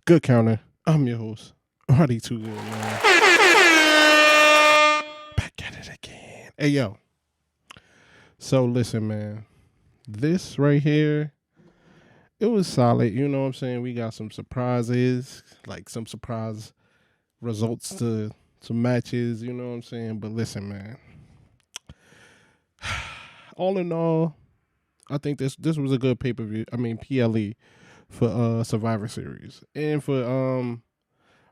Good Counter. I'm your host, Hardy Too Good, man. Back at it again. Hey, yo. So, listen, man. This right here, it was solid. You know what I'm saying? We got some surprises, like some surprise results to some matches. You know what I'm saying? But listen, man. All in all, I think this was a good pay per view. I mean, PLE for Survivor Series and for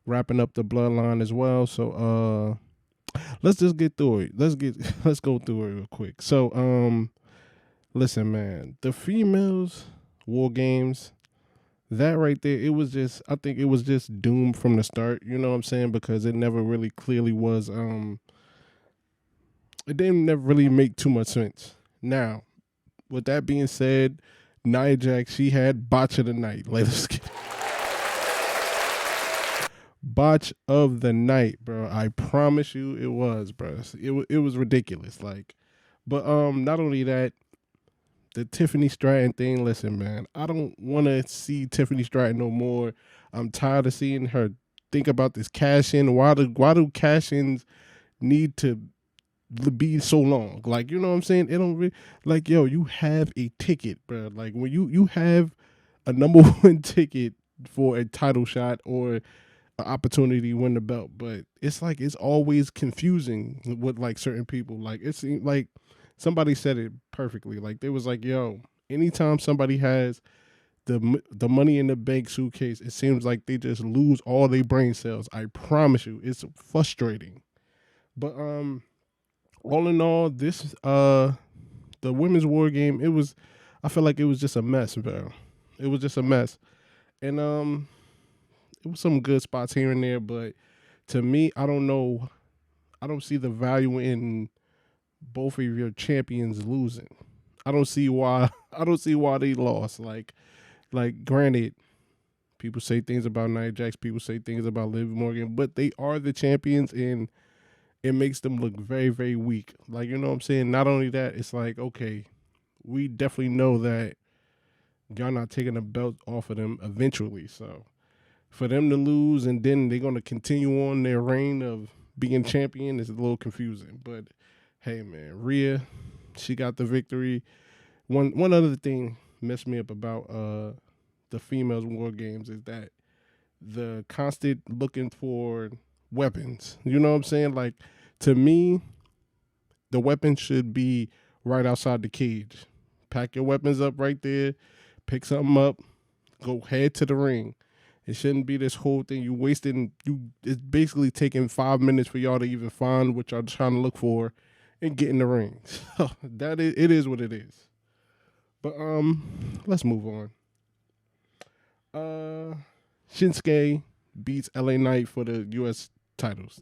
wrapping up the Bloodline as well. So let's just get through it. Let's go through it real quick. So listen, man, the females War Games, that right there, it was just, I think it was just doomed from the start. You know what I'm saying? Because it never really clearly was. It didn't never really make too much sense. Now, with that being said, Nia Jax, she had botch of the night. Like, let's get botch of the night, bro. I promise you, it was, bro. It was ridiculous. Like, but not only that, the Tiffany Stratton thing. Listen, man, I don't want to see Tiffany Stratton no more. I'm tired of seeing her think about this cash in. Why do cash ins need to be so long? Like, you know what I'm saying? It don't really, like, yo, you have a ticket, bro. Like, when you have a number one ticket for a title shot or an opportunity to win the belt, but it's like it's always confusing with like certain people. Like, it's like somebody said it perfectly. Like, they was like, yo, anytime somebody has the money in the bank suitcase, it seems like they just lose all their brain cells. I promise you, it's frustrating. But all in all, this the women's war game, it was, I feel like it was just a mess, bro. It was just a mess. And it was some good spots here and there, but to me, I don't know. I don't see the value in both of your champions losing. I don't see why. I don't see why they lost. Like granted, people say things about Nia Jax, people say things about Liv Morgan, but they are the champions, and it makes them look very, very weak. Like, you know what I'm saying? Not only that, it's like, okay, we definitely know that y'all not taking the belt off of them eventually. So for them to lose and then they're going to continue on their reign of being champion is a little confusing. But hey, man, Rhea, she got the victory. One other thing messed me up about the females war games is that the constant looking for weapons. You know what I'm saying? Like, to me, the weapon should be right outside the cage. Pack your weapons up right there, pick something up, go head to the ring. It shouldn't be this whole thing. You wasting it's basically taking 5 minutes for y'all to even find what y'all trying to look for and get in the ring. So that is, it is what it is. But let's move on. Shinsuke beats LA Knight for the US titles.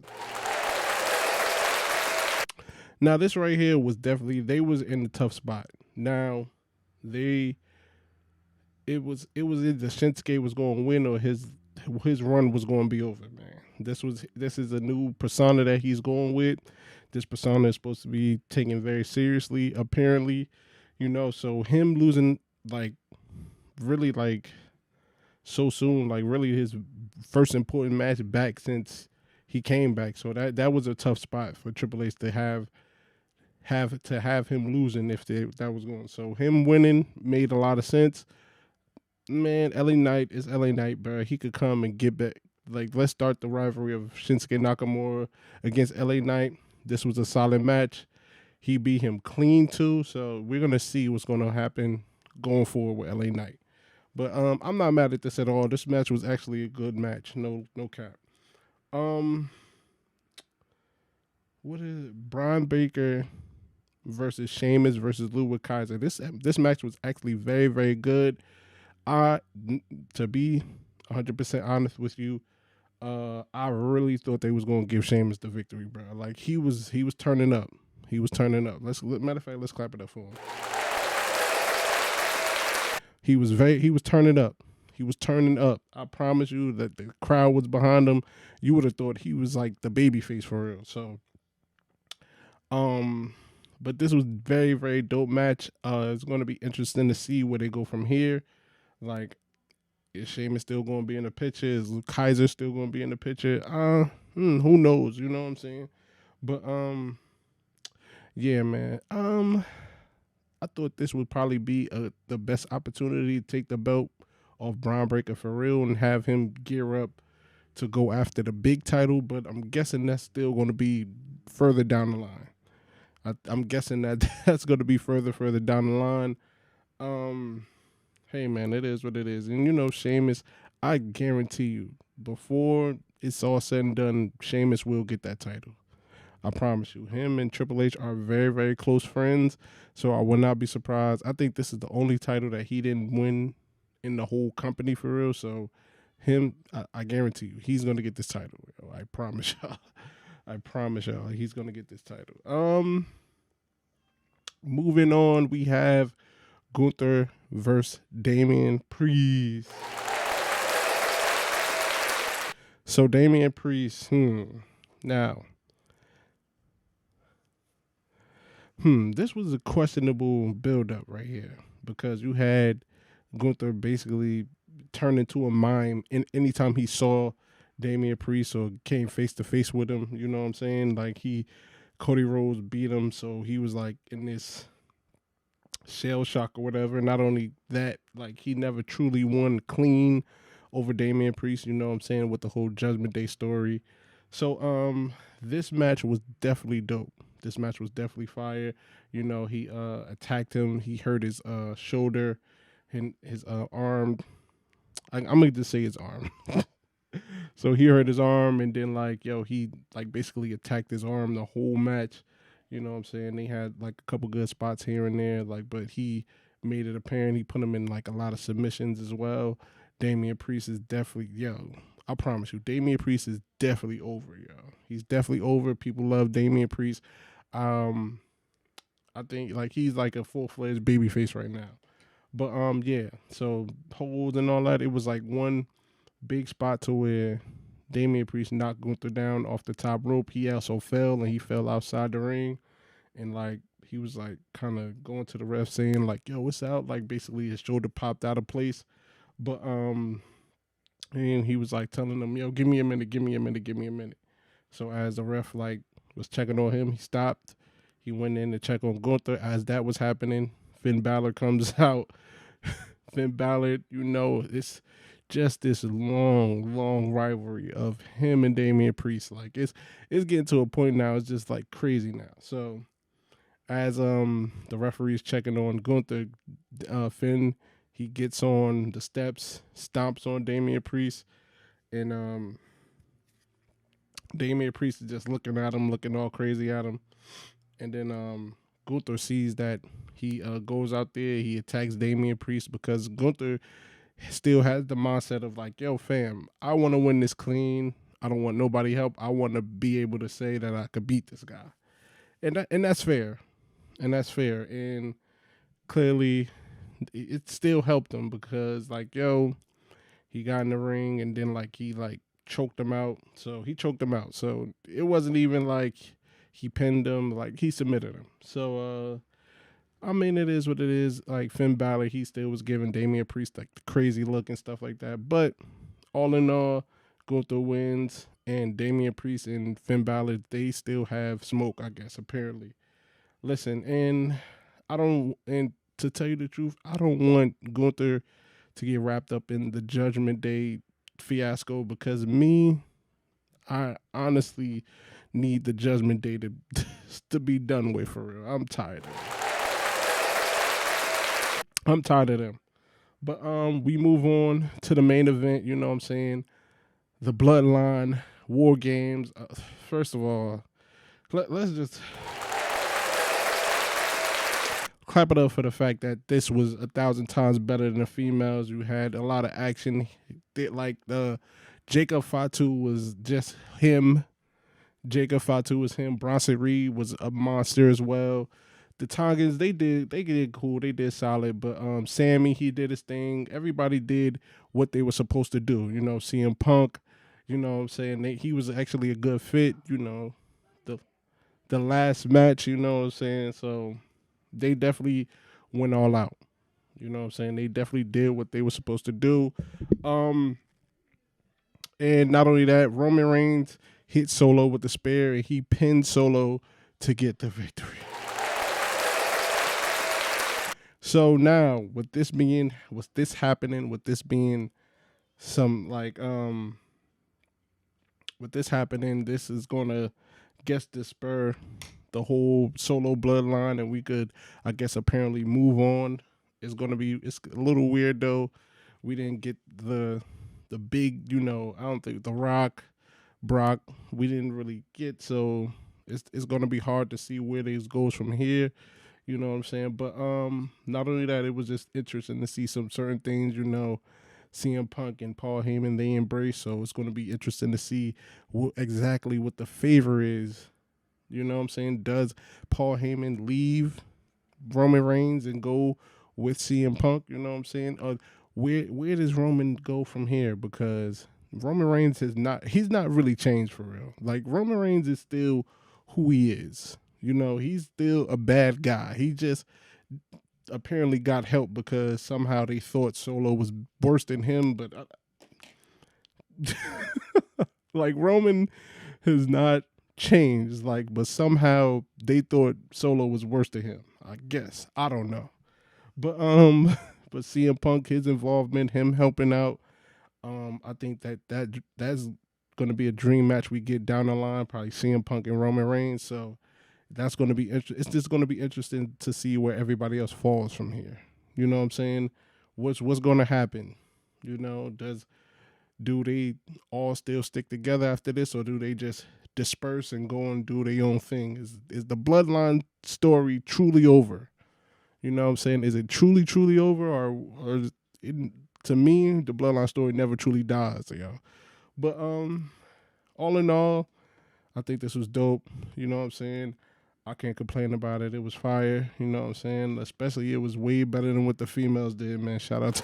Now this right here was definitely, they was in a tough spot. Now it was either Shinsuke was going to win or his run was going to be over, man. This is a new persona that he's going with. This persona is supposed to be taken very seriously, apparently, you know. So him losing, like, really, like, so soon, like, really his first important match back since he came back. So that was a tough spot for Triple H to have him losing if that was going. So him winning made a lot of sense. Man, LA Knight is LA Knight, bro. He could come and get back. Like, let's start the rivalry of Shinsuke Nakamura against LA Knight. This was a solid match. He beat him clean too. So we're gonna see what's gonna happen going forward with LA Knight. But I'm not mad at this at all. This match was actually a good match. No cap. What is it? Brian Baker versus Sheamus versus Ludwig Kaiser. This match was actually very, very good. To be 100% honest with you, I really thought they was gonna give Sheamus the victory, bro. Like, he was turning up. He was turning up. Matter of fact, let's clap it up for him. He was turning up. He was turning up. I promise you that the crowd was behind him. You would have thought he was like the baby face for real. So, but this was very, very dope match. It's going to be interesting to see where they go from here. Like, Is Sheamus still going to be in the picture? Is Kaiser still going to be in the picture? Who knows? You know what I'm saying? But yeah, man. I thought this would probably be the best opportunity to take the belt off Braun Breaker for real and have him gear up to go after the big title. But I'm guessing that's still going to be further down the line. I'm guessing that that's going to be further down the line. Um, hey man, it is what it is, and you know, Sheamus. I guarantee you, before it's all said and done, Sheamus will get that title. I promise you. Him and Triple H are very, very close friends, so I would not be surprised. I think this is the only title that he didn't win in the whole company for real. So, I guarantee you, he's gonna get this title. Yo. I promise y'all. I promise y'all, he's gonna get this title. Moving on, we have Gunther versus Damian Priest. So Damian Priest, now, this was a questionable build-up right here because you had Gunther basically turn into a mime in anytime he saw Damian Priest or came face to face with him. You know what I'm saying? Like Cody Rhodes beat him, so he was like in this shell shock or whatever. Not only that, like he never truly won clean over Damian Priest, you know what I'm saying, with the whole Judgment Day story. So this match was definitely dope. This match was definitely fire. You know, he attacked him, he hurt his shoulder and his arm. I'm gonna just say his arm. So he hurt his arm and then like he like basically attacked his arm the whole match. You know what I'm saying? They had like a couple good spots here and there, like, but he made it apparent. He put him in like a lot of submissions as well. Damian Priest is definitely I promise you, Damian Priest is definitely over, yo. He's definitely over. People love Damian Priest. Um, I think like he's like a full fledged babyface right now. But yeah. So holds and all that. It was like one big spot to where Damian Priest knocked Gunther down off the top rope. He also fell and he fell outside the ring. And like he was like kind of going to the ref saying like, "Yo, what's out?" Like basically his shoulder popped out of place. But and he was like telling them, "Yo, give me a minute, give me a minute, give me a minute." So as the ref like was checking on him, he stopped. He went in to check on Gunther. As that was happening, Finn Balor comes out. Finn Balor, you know, it's just this long rivalry of him and Damian Priest. Like it's getting to a point now. It's just like crazy now. So as the referee's checking on Gunther, Finn, he gets on the steps, stomps on Damian Priest, and Damian Priest is just looking at him, looking all crazy at him. And then Gunther sees that he goes out there, he attacks Damian Priest because Gunther still has the mindset of like, yo, fam, I want to win this clean. I don't want nobody help. I want to be able to say that I could beat this guy, and that's fair, and that's fair. And clearly, it still helped him because like, yo, he got in the ring and then like he like choked him out. So he choked him out. So it wasn't even like he pinned him, like he submitted him. So I mean, it is what it is. Like Finn Balor, he still was giving Damian Priest like the crazy look and stuff like that. But all in all, Gunther wins, and Damian Priest and Finn Balor, they still have smoke, I guess, apparently. Listen, and to tell you the truth, I don't want Gunther to get wrapped up in the Judgment Day fiasco because I honestly need the Judgment Day to to be done with for real. I'm tired. I'm tired of them. But we move on to the main event. You know what I'm saying? The Bloodline War Games. First of all, let's just clap it up for the fact that this was 1,000 times better than the females. You had a lot of action. Like the Jacob Fatu was just him. Jacob Fatu was him. Bronson Reed was a monster as well. The Tongans, they did cool, they did solid, but Sammy, he did his thing. Everybody did what they were supposed to do. You know, CM Punk, you know what I'm saying? He was actually a good fit, you know. The last match, you know what I'm saying? So they definitely went all out. You know what I'm saying? They definitely did what they were supposed to do. Um, and not only that, Roman Reigns hit Solo with the spear and he pinned Solo to get the victory. So now, with this happening, with this being some like with this happening, this is gonna guess to spur the whole Solo bloodline, and we could, I guess, apparently move on. It's a little weird though. We didn't get the big, I don't think The Rock, Brock, we didn't really get, so it's gonna be hard to see where this goes from here. You know what I'm saying? But not only that, it was just interesting to see some certain things, CM Punk and Paul Heyman, they embrace. So it's going to be interesting to see exactly what the favor is. You know what I'm saying? Does Paul Heyman leave Roman Reigns and go with CM Punk? You know what I'm saying? Where does Roman go from here? Because Roman Reigns he's not really changed for real. Like, Roman Reigns is still who he is. He's still a bad guy. He just apparently got help because somehow they thought Solo was worse than him. But like, Roman has not changed. Like, but somehow they thought Solo was worse than him. I guess I don't know. But but CM Punk, his involvement, him helping out. I think that's going to be a dream match we get down the line. Probably CM Punk and Roman Reigns. So that's going to be it's just going to be interesting to see where everybody else falls from here. You know what I'm saying? What's going to happen? Do they all still stick together after this, or do they just disperse and go and do their own thing? Is the bloodline story truly over? You know what I'm saying? Is it truly over, or to me, the bloodline story never truly dies, y'all. But all in all, I think this was dope. You know what I'm saying? I can't complain about it. It was fire. You know what I'm saying? Especially, it was way better than what the females did, man. Shout out to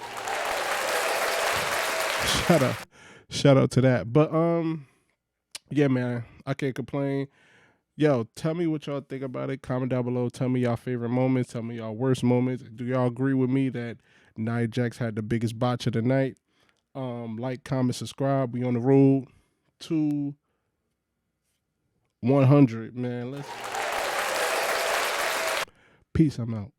that. But yeah, man, I can't complain. Yo, tell me what y'all think about it. Comment down below. Tell me y'all favorite moments. Tell me y'all worst moments. Do y'all agree with me that Nia Jax had the biggest botch of the night? Like, comment, subscribe. We on the road to 100, man. Peace. I'm out.